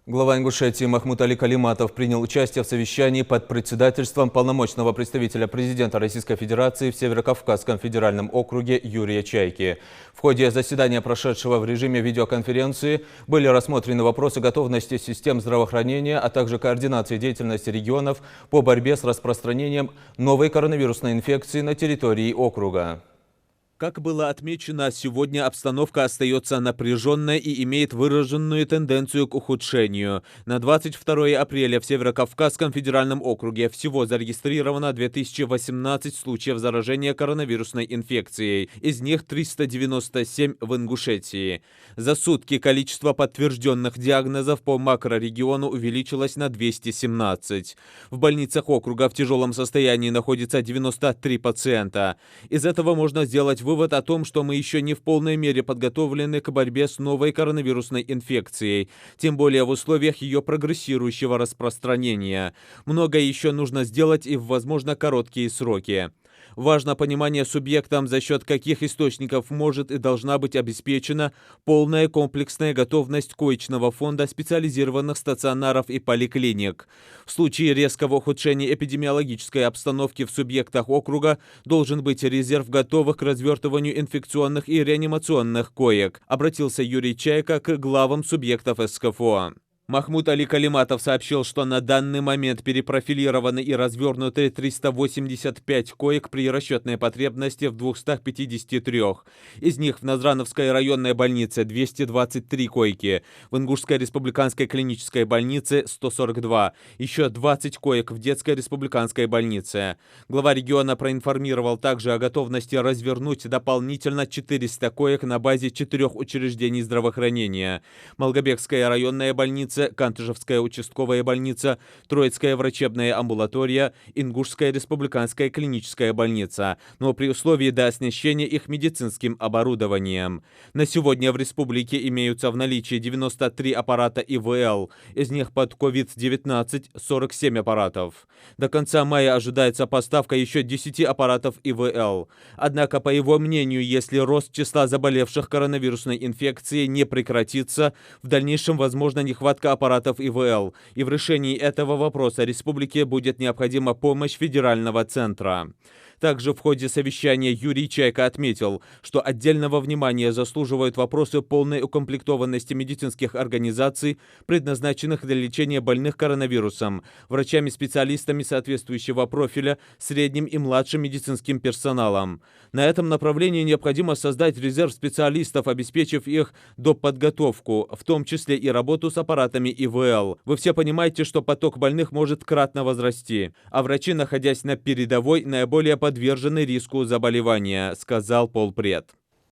Глава Ингушетии Махмуд Али Калиматов принял участие в совещании под председательством полномочного представителя президента Российской Федерации в Северокавказском федеральном округе Юрия Чайки. В ходе заседания, прошедшего в режиме видеоконференции, были рассмотрены вопросы готовности систем здравоохранения, а также координации деятельности регионов по борьбе с распространением новой коронавирусной инфекции на территории округа. Как было отмечено, сегодня обстановка остается напряженной и имеет выраженную тенденцию к ухудшению. На 22 апреля в Северокавказском федеральном округе всего зарегистрировано 2018 случаев заражения коронавирусной инфекцией, из них 397 в Ингушетии. За сутки количество подтвержденных диагнозов по макрорегиону увеличилось на 217. В больницах округа в тяжелом состоянии находится 93 пациента. Из этого можно сделать вывод о том, что мы еще не в полной мере подготовлены к борьбе с новой коронавирусной инфекцией, тем более в условиях ее прогрессирующего распространения. Многое еще нужно сделать и в, возможно, короткие сроки. Важно понимание субъектам, за счет каких источников может и должна быть обеспечена полная комплексная готовность коечного фонда специализированных стационаров и поликлиник. В случае резкого ухудшения эпидемиологической обстановки в субъектах округа должен быть резерв готовых к развертыванию инфекционных и реанимационных коек, обратился Юрий Чайка к главам субъектов СКФО. Махмуд Али Калиматов сообщил, что на данный момент перепрофилированы и развернуты 385 коек при расчетной потребности в 253. Из них в Назрановской районной больнице 223 койки, в Ингушской республиканской клинической больнице 142, еще 20 коек в детской республиканской больнице. Глава региона проинформировал также о готовности развернуть дополнительно 400 коек на базе 4 учреждений здравоохранения. Малгобекская районная больница, Кантышевская участковая больница, Троицкая врачебная амбулатория, Ингушская республиканская клиническая больница, но при условии дооснащения их медицинским оборудованием. На сегодня в республике имеются в наличии 93 аппарата ИВЛ, из них под COVID-19 47 аппаратов. До конца мая ожидается поставка еще 10 аппаратов ИВЛ. Однако, по его мнению, если рост числа заболевших коронавирусной инфекцией не прекратится, в дальнейшем возможна нехватка аппаратов ИВЛ, и в решении этого вопроса республике будет необходима помощь федерального центра. Также в ходе совещания Юрий Чайка отметил, что отдельного внимания заслуживают вопросы полной укомплектованности медицинских организаций, предназначенных для лечения больных коронавирусом, врачами-специалистами соответствующего профиля, средним и младшим медицинским персоналом. На этом направлении необходимо создать резерв специалистов, обеспечив их доподготовку, в том числе и работу с аппаратами ИВЛ. Вы все понимаете, что поток больных может кратно возрасти, а врачи, находясь на передовой, наиболее подвержены риску заболевания, сказал полпред.